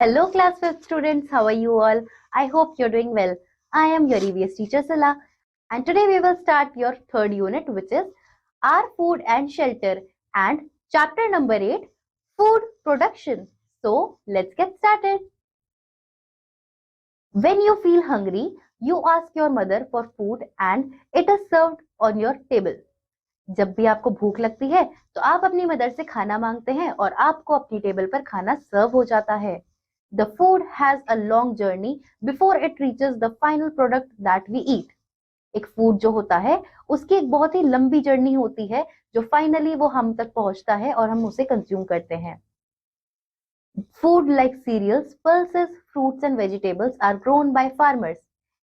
Hello, class 5th students. How are you all? I hope you're doing well. I am your EVS teacher Sala, and today we will start your third unit, which is Our Food and Shelter, and chapter number 8, Food Production. So, let's get started. When you feel hungry, you ask your mother for food and it is served on your table. जब भी आपको भूख लगती है तो आप अपनी mother से खाना मांगते हैं और आपको अपनी टेबल पर खाना सर्व हो जाता है. The food has a long journey before it reaches the final product that we eat. एक फूड जो होता है उसकी एक बहुत ही लंबी जर्नी होती है जो फाइनली वो हम तक पहुंचता है और हम उसे कंज्यूम करते हैं. Food like cereals, pulses, fruits and vegetables are grown by farmers.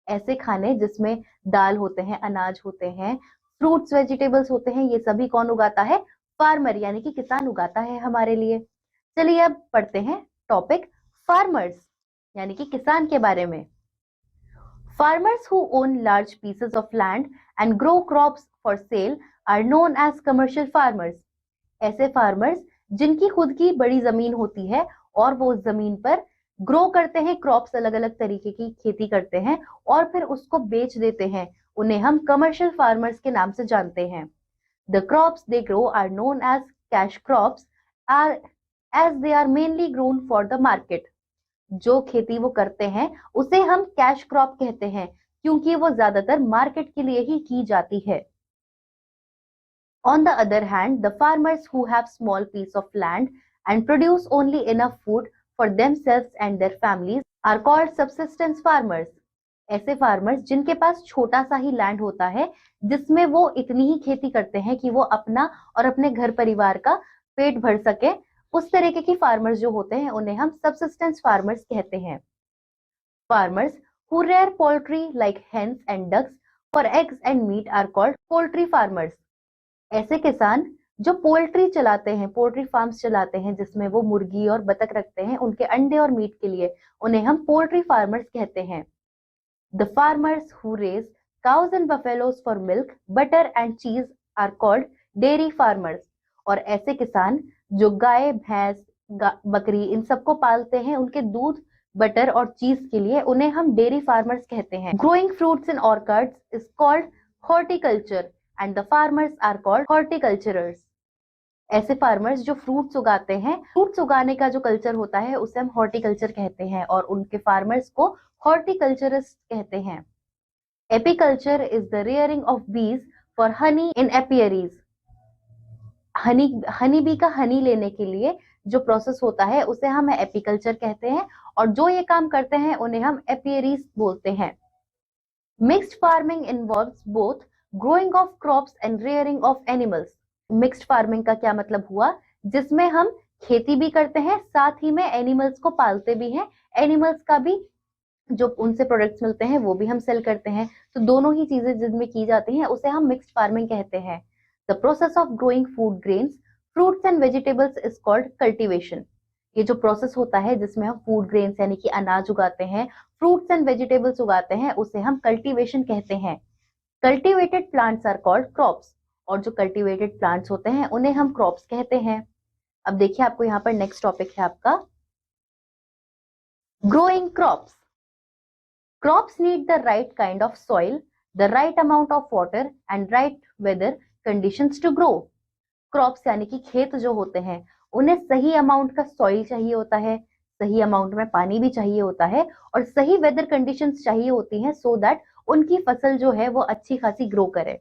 ऐसे खाने जिसमें दाल होते हैं, अनाज होते हैं, फ्रूट्स वेजिटेबल्स होते हैं, ये सभी कौन उगाता है? फार्मर, यानी कि किसान उगाता है हमारे लिए. चलिए अब पढ़ते हैं टॉपिक फार्मर्स यानी कि किसान के बारे में. Farmers who own large pieces of land and grow crops for sale are known as commercial farmers. ऐसे फार्मर्स जिनकी खुद की बड़ी जमीन होती है और वो उस जमीन पर ग्रो करते हैं, क्रॉप्स अलग अलग तरीके की खेती करते हैं और फिर उसको बेच देते हैं, उन्हें हम कमर्शियल फार्मर्स के नाम से जानते हैं. The crops they grow are known as cash crops are as they are mainly grown for the market. जो खेती वो करते हैं उसे हम कैश क्रॉप कहते हैं क्योंकि वो ज्यादातर मार्केट के लिए ही की जाती है. On the other hand, the farmers who have small piece of land and produce only enough food for themselves and their families are called subsistence farmers. ऐसे फार्मर्स जिनके पास छोटा सा ही लैंड होता है जिसमें वो इतनी ही खेती करते हैं कि वो अपना और अपने घर परिवार का पेट भर सके, उस तरीके की फार्मर्स जो होते हैं उन्हें हम सबसिस्टेंस फार्मर्स कहते हैं. Farmers who rear poultry like hens and ducks for eggs and meat are called poultry farmers. ऐसे किसान जो पोल्ट्री चलाते हैं, पोल्ट्री फार्म्स चलाते हैं जिसमें वो मुर्गी और बतख रखते हैं उनके अंडे और मीट के लिए, उन्हें हम पोल्ट्री फार्मर्स कहते हैं. The farmers who raise cows and buffaloes for milk, butter and cheese are called dairy farmers. और ऐसे किसान जो गाय, भैंस, बकरी इन सबको पालते हैं उनके दूध, बटर और चीज के लिए, उन्हें हम डेयरी फार्मर्स कहते हैं. Growing fruits in orchards is called horticulture and the farmers are called horticulturers. ऐसे फार्मर्स जो फ्रूट्स उगाते हैं, फ्रूट्स उगाने का जो कल्चर होता है उसे हम हॉर्टिकल्चर कहते हैं और उनके फार्मर्स को हॉर्टिकल्चरिस्ट कहते हैं. Apiculture is the rearing of bees for honey in apiaries. Honey bee का हनी लेने के लिए जो प्रोसेस होता है उसे हम एपीकल्चर कहते हैं और जो ये काम करते हैं उन्हें हम एपियरीज बोलते हैं. Mixed farming involves both growing of crops and rearing of animals. Mixed farming का क्या मतलब हुआ? जिसमें हम खेती भी करते हैं, साथ ही में एनिमल्स को पालते भी हैं, एनिमल्स का भी जो उनसे प्रोडक्ट्स मिलते हैं वो भी हम सेल करते हैं. तो दोनों ही चीजें जिनमें की जाती हैं उसे हम मिक्स्ड फार्मिंग कहते हैं. The process of growing food grains, fruits and vegetables is called cultivation. ये जो प्रोसेस होता है जिसमें हम फूड ग्रेन्स यानी कि अनाज उगाते हैं, फ्रूट्स एंड वेजिटेबल्स उगाते हैं, उसे हम कल्टीवेशन कहते हैं. Cultivated plants are called crops. और जो कल्टीवेटेड प्लांट्स होते हैं उन्हें हम क्रॉप्स कहते हैं. अब देखिए आपको यहाँ पर नेक्स्ट टॉपिक है आपका growing crops. Crops need the right kind of soil, the right amount of water and right weather conditions to grow. Crops यानी कि खेत जो होते हैं उन्हें सही अमाउंट का सॉइल चाहिए होता है, सही अमाउंट में पानी भी चाहिए होता है और सही वेदर कंडीशंस चाहिए होती हैं सो दैट उनकी फसल जो है वो अच्छी खासी ग्रो करे.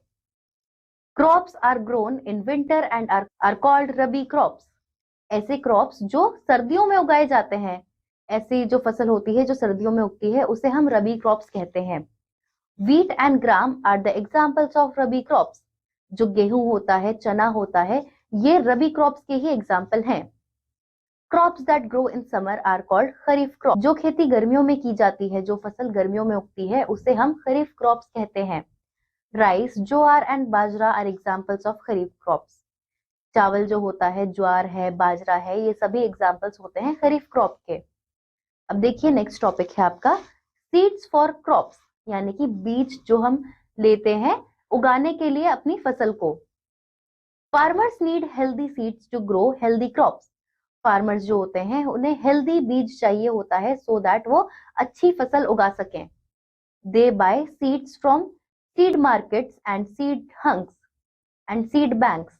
Crops are grown in winter and are called rabi crops. ऐसे क्रॉप्स जो सर्दियों में उगाए जाते हैं, ऐसी जो फसल होती है जो सर्दियों में उगती है उसे हम रबी क्रॉप्स कहते हैं. Wheat and gram are the examples of rabi crops. जो गेहूं होता है, चना होता है, ये रबी क्रॉप्स के ही एग्जांपल हैं. Crops that grow in summer are called kharif crop. जो खेती गर्मियों में की जाती है, जो फसल गर्मियों में उगती है उसे हम खरीफ क्रॉप्स कहते हैं. Rice, jowar and bajra are examples of kharif crops. चावल जो होता है, ज्वार है, बाजरा है, ये सभी एग्जांपल्स होते हैं खरीफ क्रॉप के. अब देखिए नेक्स्ट टॉपिक है आपका सीड्स फॉर क्रॉप्स, यानी कि बीज जो हम लेते हैं उगाने के लिए अपनी फसल को. Farmers need healthy seeds to grow healthy crops. Farmers जो होते हैं उन्हें हेल्दी बीज चाहिए होता है सो दैट वो अच्छी फसल उगा सकें। They buy seeds from seed markets and seed hunks and seed banks.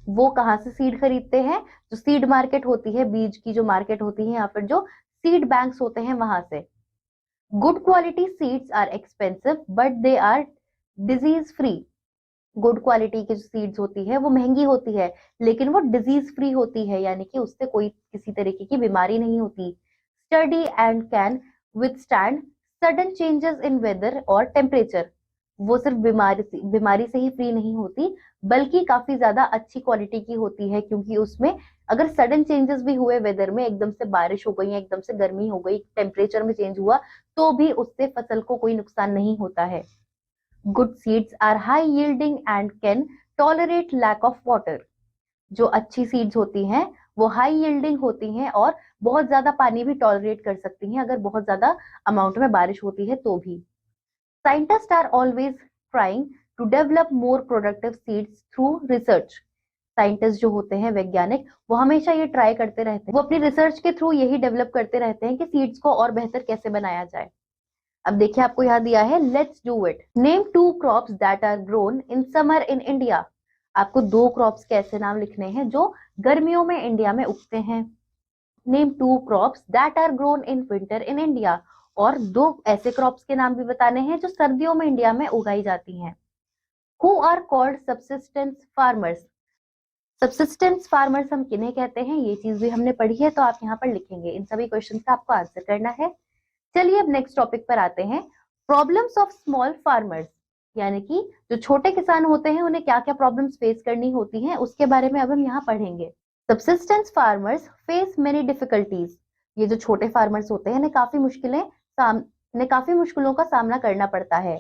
वो कहाँ से सीड खरीदते हैं? जो सीड मार्केट होती है, बीज की जो मार्केट होती है, या फिर जो सीड बैंक्स होते हैं वहां से। Good quality seeds are expensive but they are disease free. Good quality की जो सीड्स होती है वो महंगी होती है, लेकिन वो डिजीज फ्री होती है, यानी कि उससे कोई किसी तरीके की बीमारी नहीं होती। Sturdy and can withstand sudden changes in weather और टेम्परेचर। वो सिर्फ बीमारी से ही फ्री नहीं होती, बल्कि काफी ज्यादा अच्छी क्वालिटी की होती है, क्योंकि उसमें अगर सडन चेंजेस भी हुए वेदर में, एकदम से बारिश हो गई या एकदम से गर्मी हो गई, टेम्परेचर में चेंज हुआ, तो भी उससे फसल को कोई नुकसान नहीं होता है। Good seeds are high yielding and can tolerate lack of water. जो अच्छी सीड्स होती हैं वो हाई यील्डिंग होती हैं और बहुत ज्यादा पानी भी टॉलरेट कर सकती हैं, अगर बहुत ज्यादा अमाउंट में बारिश होती है तो भी। Scientist are always trying to develop more productive seeds through research. Scientist जो होते हैं, वैज्ञानिक, वो हमेशा ये ट्राई करते रहते हैं, वो अपनी रिसर्च के थ्रू यही डेवलप करते रहते हैं कि सीड्स को और बेहतर कैसे बनाया जाए। अब देखिए आपको यहाँ दिया है, let's do it. Name 2 crops that are grown in summer in India. आपको 2 क्रॉप्स के ऐसे नाम लिखने हैं जो गर्मियों में इंडिया में उगते हैं। Name 2 crops that are grown in winter in India. और 2 ऐसे क्रॉप्स के नाम भी बताने हैं जो सर्दियों में इंडिया में उगाई जाती हैं। Who are called subsistence farmers. Subsistence farmers हम किन्हें कहते हैं, ये चीज भी हमने पढ़ी है, तो आप यहाँ पर लिखेंगे। इन सभी क्वेश्चन का आपको आंसर करना है। चलिए अब नेक्स्ट टॉपिक पर आते हैं, प्रॉब्लम्स ऑफ स्मॉल फार्मर्स। यानी कि जो छोटे किसान होते हैं उन्हें क्या क्या प्रॉब्लम्स फेस करनी होती हैं, उसके बारे में अब हम यहाँ पढ़ेंगे। Subsistence farmers face many difficulties. ये जो छोटे फार्मर्स होते हैं इन्हें काफी मुश्किलों का सामना करना पड़ता है।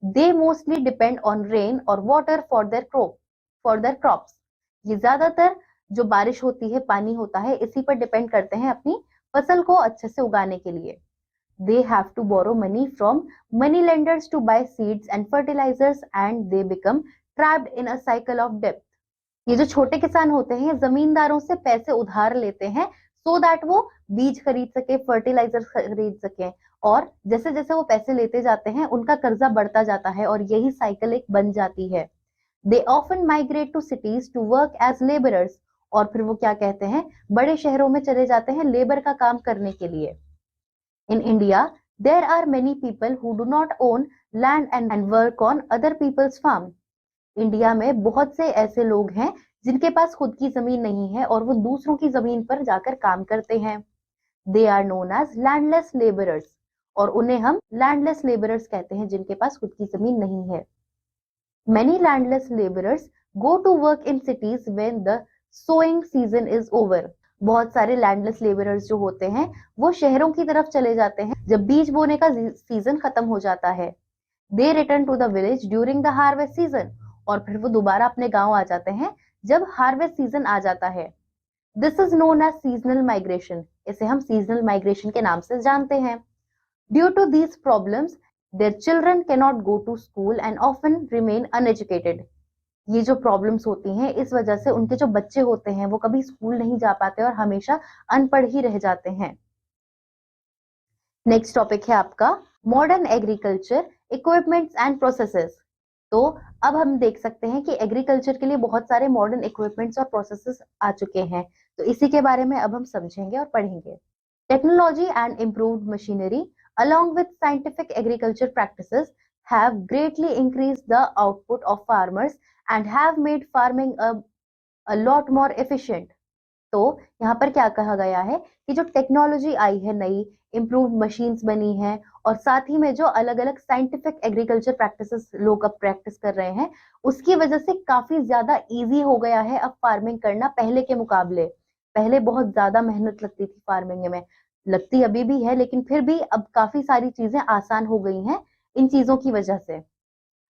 They mostly depend on rain और वाटर फॉर देयर क्रॉप्स। ये ज्यादातर जो बारिश होती है, पानी होता है, इसी पर डिपेंड करते हैं अपनी फसल को अच्छे से उगाने के लिए। They have to borrow money from money lenders to buy seeds and fertilizers and they become trapped in a cycle of debt. ये जो छोटे किसान होते हैं जमींदारों से पैसे उधार लेते हैं so that वो बीज खरीद सके, फर्टिलाइजर खरीद सके, और जैसे जैसे वो पैसे लेते जाते हैं उनका कर्जा बढ़ता जाता है और यही साइकिल एक बन जाती है। They often migrate to cities to work as laborers. और फिर वो क्या कहते हैं, बड़े शहरों में चले जाते हैं लेबर का काम करने के लिए। In India, there are many people who do not own land and work on other people's farm. India में बहुत से ऐसे लोग हैं जिनके पास खुद की जमीन नहीं है और वो दूसरों की जमीन पर जाकर काम करते हैं। They are known as landless laborers. और उन्हें हम landless laborers कहते हैं, जिनके पास खुद की जमीन नहीं है। Many landless laborers go to work in cities when the sowing season is over. बहुत सारे लैंडलेस लेबरर्स जो होते हैं वो शहरों की तरफ चले जाते हैं जब बीज बोने का सीजन खत्म हो जाता है। They return to the village during the harvest season. और फिर वो दोबारा अपने गांव आ जाते हैं जब हार्वेस्ट सीजन आ जाता है। This is known as seasonal migration. इसे हम सीजनल माइग्रेशन के नाम से जानते हैं। Due to these problems their children can not go to school and often remain uneducated. ये जो प्रॉब्लम्स होती हैं इस वजह से उनके जो बच्चे होते हैं वो कभी स्कूल नहीं जा पाते और हमेशा अनपढ़ ही रह जाते हैं। नेक्स्ट टॉपिक है आपका modern agriculture equipments and processes. तो अब हम देख सकते हैं कि एग्रीकल्चर के लिए बहुत सारे मॉडर्न इक्विपमेंट्स और प्रोसेसेस आ चुके हैं, तो इसी के बारे में अब हम समझेंगे और पढ़ेंगे। Technology and improved machinery along with scientific agriculture practices have greatly increased the output of farmers and have made farming a lot more efficient. तो यहाँ पर क्या कहा गया है कि जो टेक्नोलॉजी आई है, नई इम्प्रूव मशीन्स बनी है, और साथ ही में जो अलग अलग साइंटिफिक एग्रीकल्चर प्रैक्टिसेस लोग अब प्रैक्टिस कर रहे हैं, उसकी वजह से काफी ज्यादा इजी हो गया है अब फार्मिंग करना पहले के मुकाबले। पहले बहुत ज्यादा मेहनत लगती थी फार्मिंग में, लगती अभी भी है, लेकिन फिर भी अब काफी सारी चीजें आसान हो गई हैं इन चीजों की वजह से।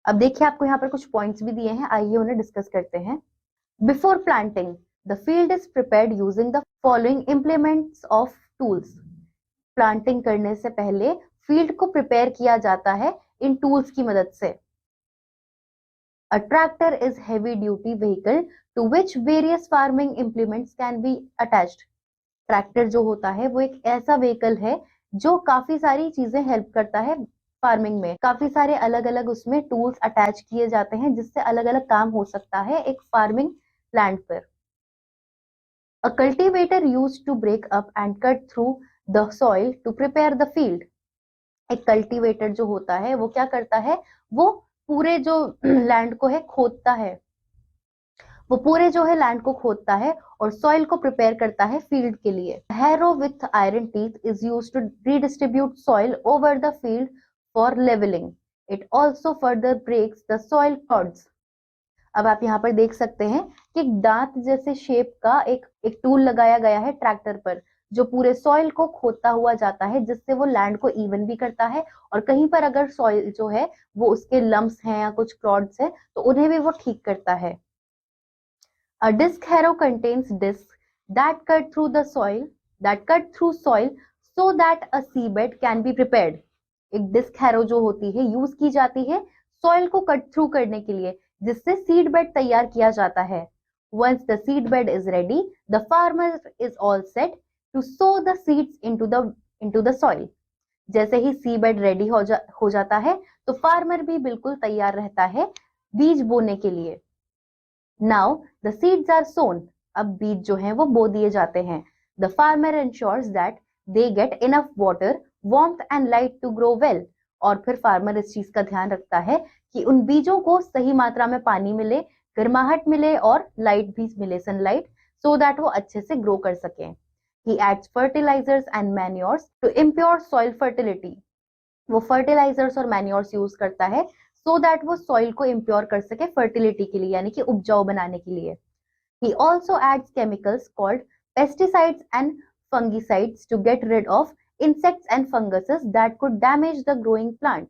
अब देखिए आपको यहाँ पर कुछ पॉइंट्स भी दिए हैं, आइए उन्हें डिस्कस करते हैं। Before planting the field is prepared using the following implements of tools. Planting करने से पहले फील्ड को प्रिपेयर किया जाता है इन टूल्स की मदद से। A tractor is heavy duty vehicle to which various farming implements can be attached. Tractor जो होता है वो एक ऐसा व्हीकल है जो काफी सारी चीजें हेल्प करता है फार्मिंग में। काफी सारे अलग अलग उसमें टूल्स अटैच किए जाते हैं जिससे अलग अलग काम हो सकता है एक फार्मिंग लैंड पर। A cultivator used to break up and cut through the soil to prepare the field. एक कल्टीवेटर जो होता है वो क्या करता है, वो पूरे जो लैंड को है खोदता है, वो पूरे जो है लैंड को खोदता है और सॉइल को प्रिपेयर करता है फील्ड के लिए। Harrow with iron teeth is used to redistribute soil over the field for levelling. It also further breaks the soil clods. अब आप यहाँ पर देख सकते हैं कि एक दांत जैसे शेप का एक टूल लगाया गया है ट्रैक्टर पर, जो पूरे सॉइल को खोदता हुआ जाता है जिससे वो लैंड को इवन भी करता है, और कहीं पर अगर सॉइल जो है वो उसके लम्प्स हैं या कुछ क्लॉड्स हैं तो उन्हें भी वो ठीक करता है। A disc harrow contains discs that cut through soil so that a seedbed can be prepared. एक डिस्क हैरो जो होती है यूज की जाती है सॉइल को कट थ्रू करने के लिए जिससे सीड बेड तैयार किया जाता है। Once the seed bed is ready, the farmer is all set to sow the seeds into the soil. जैसे ही सीड बेड रेडी हो जाता है तो फार्मर भी बिल्कुल तैयार रहता है बीज बोने के लिए। Now the seeds are sown. अब बीज जो हैं वो बो दिए जाते हैं। The farmer ensures that they get enough water, warmth and light to grow well. और फिर फार्मर इस चीज का ध्यान रखता है कि उन बीजों को सही मात्रा में पानी मिले, गर्माहट मिले और लाइट भी मिले, सनलाइट, so that वो अच्छे से ग्रो कर सके। He adds fertilizers and manures to impure soil fertility. वो फर्टिलाइजर्स और मैन्योर्स यूज करता है सो दैट वो सॉइल को इम्प्योर कर सके फर्टिलिटी के लिए, यानी कि उपजाऊ बनाने के लिए। He also adds chemicals called pesticides and fungicides to get rid of insects and funguses that could damage the growing plant.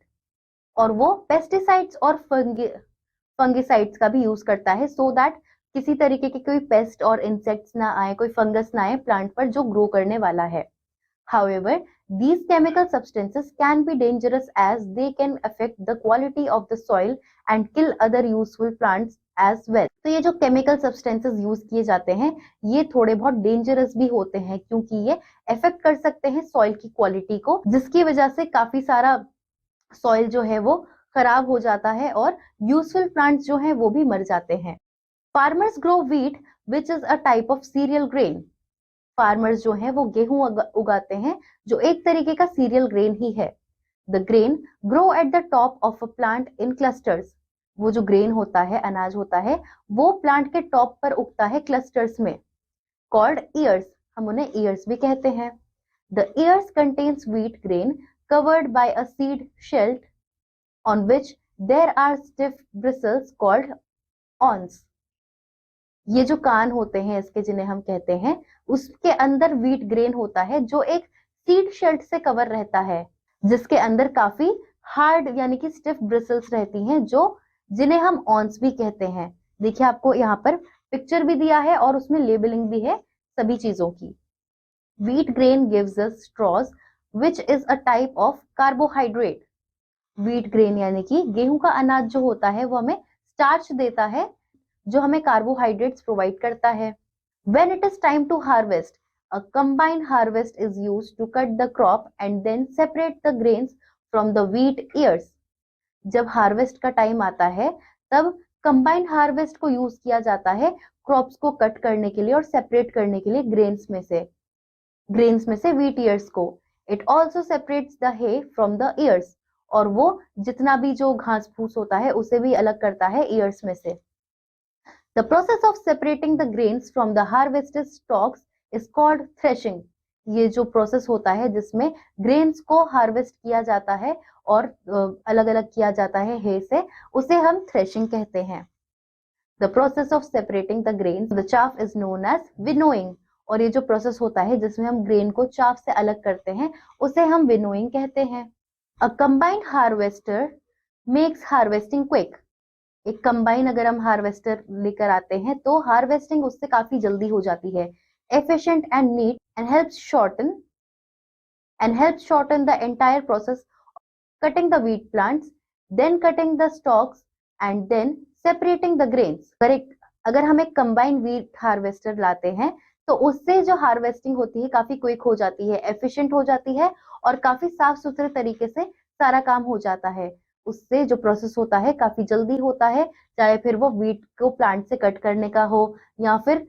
और वो पेस्टिसाइड्स और फंगिसाइड्स का भी यूज करता है सो दैट किसी तरीके के कोई पेस्ट और इंसेक्ट्स ना आए, कोई फंगस ना आए प्लांट पर जो ग्रो करने वाला है। However, these chemical substances can be dangerous as they can affect the quality of the soil and kill other useful plants as well. तो ये जो chemical substances यूज किए जाते हैं ये थोड़े बहुत डेंजरस भी होते हैं क्योंकि ये अफेक्ट कर सकते हैं सॉइल की क्वालिटी को, जिसकी वजह से काफी सारा सॉइल जो है वो खराब हो जाता है और यूजफुल प्लांट्स जो हैं वो भी मर जाते हैं। Farmers grow wheat, which is a type of cereal grain. Farmers जो हैं वो गेहूं उगाते हैं जो एक तरीके का सीरियल ग्रेन ही है। The grain grow at the top of a plant in clusters. वो जो ग्रेन होता है, अनाज होता है, वो प्लांट के टॉप पर उगता है क्लस्टर्स में। कॉल्ड ईयर्स, हम उन्हें ईयर्स भी कहते हैं। The ears contains wheat grain covered by a seed shell on which there are stiff bristles called awns. ये जो कान होते हैं इसके, जिन्हें हम कहते हैं, उसके अंदर व्हीट ग्रेन होता है जो एक सीड शेल्ट से कवर रहता है, जिसके अंदर काफी हार्ड यानी कि स्टिफ ब्रिसल्स रहती हैं, जो जिन्हें हम ऑन्स भी कहते हैं। देखिए आपको यहाँ पर पिक्चर भी दिया है और उसमें लेबलिंग भी है सभी चीजों की। Wheat grain gives us straws which is a type of carbohydrate. Wheat grain यानी कि गेहूं का अनाज जो होता है वो हमें स्टार्च देता है जो हमें कार्बोहाइड्रेट्स प्रोवाइड करता है। When it is time to harvest, a combine harvest is used to cut the crop and then separate the grains from the wheat ears. जब हार्वेस्ट का टाइम आता है तब कंबाइन हार्वेस्ट को यूज किया जाता है क्रॉप्स को कट करने के लिए और सेपरेट करने के लिए ग्रेन्स में से व्हीट ईयर्स को। It also separates the hay from the ears, और वो जितना भी जो घास फूस होता है उसे भी अलग करता है ईयर्स में से। The process of separating the grains from the harvested stalks is called threshing. ये जो प्रोसेस होता है जिसमें ग्रेन्स को हार्वेस्ट किया जाता है और अलग अलग किया जाता है हे से, उसे हम थ्रेशिंग कहते हैं। The process of separating the grains from the chaff is known as winnowing. और ये जो प्रोसेस होता है जिसमें हम ग्रेन को चाफ से अलग करते हैं उसे हम विनोइंग कहते हैं। A combined harvester makes harvesting quick. एक कंबाइन अगर हम हार्वेस्टर लेकर आते हैं तो हार्वेस्टिंग उससे काफी जल्दी हो जाती है। Efficient and neat and helps shorten the entire process cutting the wheat plants, then cutting the stalks and then separating the grains. अगर हम एक कंबाइन व्हीट हार्वेस्टर लाते हैं तो उससे जो हार्वेस्टिंग होती है काफी क्विक हो जाती है, एफिशिएंट हो जाती है और काफी साफ सुथरे तरीके से सारा काम हो जाता है। उससे जो प्रोसेस होता है काफी जल्दी होता है, चाहे फिर वो व्हीट को प्लांट से कट करने का हो या फिर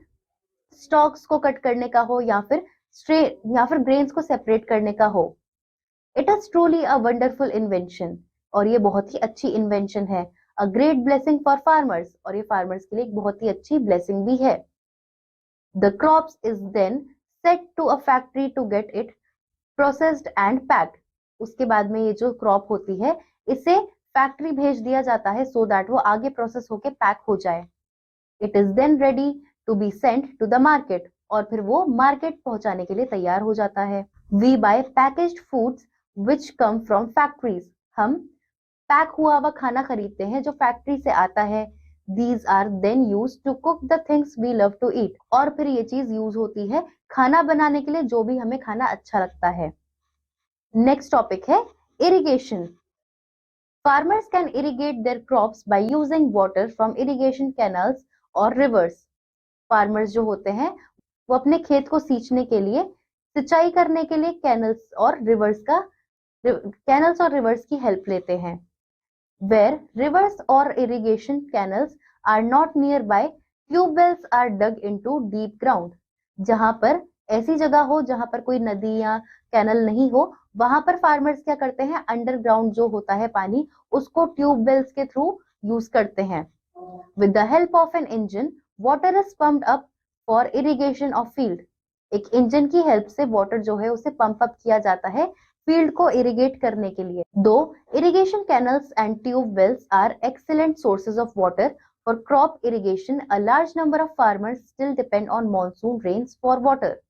स्टॉक्स को कट करने का हो या फिर ग्रेन्स को सेपरेट करने का हो। It is truly a wonderful invention, और ये बहुत ही अच्छी इन्वेंशन है। A great blessing for farmers, और ये फार्मर्स के लिए एक बहुत ही अच्छी ब्लेसिंग भी है। The crops is then set to a factory to get it processed and packed. उसके बाद में ये जो क्रॉप होती है इसे फैक्ट्री भेज दिया जाता है सो दैट वो आगे प्रोसेस होके पैक हो जाए। It is then ready to be sent to the market, और फिर वो मार्केट पहुंचाने के लिए तैयार हो जाता है। We buy packaged foods which come from factories, हम पैक हुआ हुआ खाना खरीदते हैं जो फैक्ट्री से आता है। These are then used to cook the things we love to eat, और फिर ये चीज यूज होती है खाना बनाने के लिए जो भी हमें खाना अच्छा लगता है। नेक्स्ट टॉपिक है irrigation. Farmers can irrigate there crops by using water from irrigation canals और रिवर्स। फार्मर्स जो होते हैं वो अपने खेत को सींचने के लिए, सिंचाई करने के लिए कैनल्स और रिवर्स की हेल्प लेते हैं। Where rivers or irrigation canals are not nearby, tube wells are dug into deep ground. जहां पर ऐसी जगह हो जहां पर कोई नदी या कैनल नहीं हो, वहां पर फार्मर्स क्या करते हैं, अंडरग्राउंड जो होता है पानी उसको ट्यूब वेल्स के थ्रू यूज करते हैं। With the help of an engine water is pumped up for irrigation of field. एक इंजन की हेल्प से वाटर जो है उसे पंप अप किया जाता है फील्ड को इरिगेट करने के लिए। Though irrigation canals and tube wells are excellent sources of water for crop irrigation, a large number of farmers still depend on monsoon rains for water.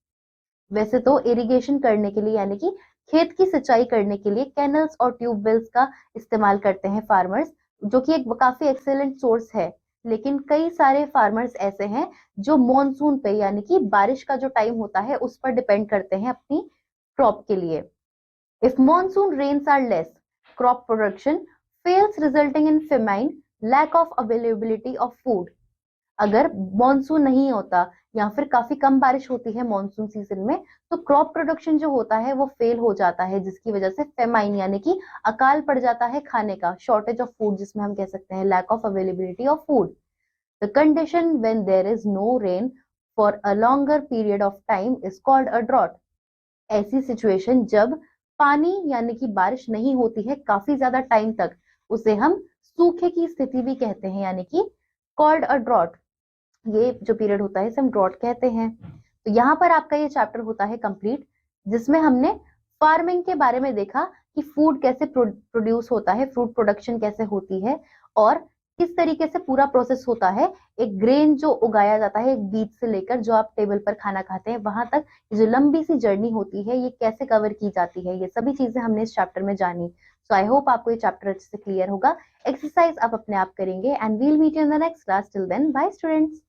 वैसे तो इरिगेशन करने के लिए यानी कि खेत की सिंचाई करने के लिए कैनल्स और ट्यूब वेल्स का इस्तेमाल करते हैं फार्मर्स, जो कि एक काफी एक्सेलेंट सोर्स है। लेकिन कई सारे फार्मर्स ऐसे हैं जो मॉनसून पे यानी कि बारिश का जो टाइम होता है उस पर डिपेंड करते हैं अपनी क्रॉप के लिए। If monsoon rains are less, crop production fails resulting in famine, lack of availability of food. अगर मॉनसून नहीं होता या फिर काफी कम बारिश होती है मॉनसून सीजन में, तो क्रॉप प्रोडक्शन जो होता है वो फेल हो जाता है, जिसकी वजह से फेमाइन यानी कि अकाल पड़ जाता है खाने का, शॉर्टेज ऑफ फूड जिसमें हम कह सकते हैं lack of availability of food. The condition when there is no rain for a longer period of time is called a drought. ऐसी सिचुएशन जब पानी यानी कि बारिश नहीं होती है काफी ज्यादा टाइम तक, उसे हम सूखे की स्थिति भी कहते हैं, यानी कि कॉल्ड अ ड्रॉट। ये जो पीरियड होता है इसे हम ड्रॉट कहते हैं। तो यहाँ पर आपका ये चैप्टर होता है कंप्लीट, जिसमें हमने फार्मिंग के बारे में देखा कि फूड कैसे प्रोड्यूस होता है, फूड प्रोडक्शन कैसे होती है और किस तरीके से पूरा प्रोसेस होता है। एक ग्रेन जो उगाया जाता है एक बीज से लेकर जो आप टेबल पर खाना खाते हैं वहां तक, जो लंबी सी जर्नी होती है ये कैसे कवर की जाती है, ये सभी चीजें हमने इस चैप्टर में जानी। सो आई होप आपको ये चैप्टर अच्छे से क्लियर होगा। एक्सरसाइज आप अपने आप करेंगे and we'll meet in the next class. Till then bye students.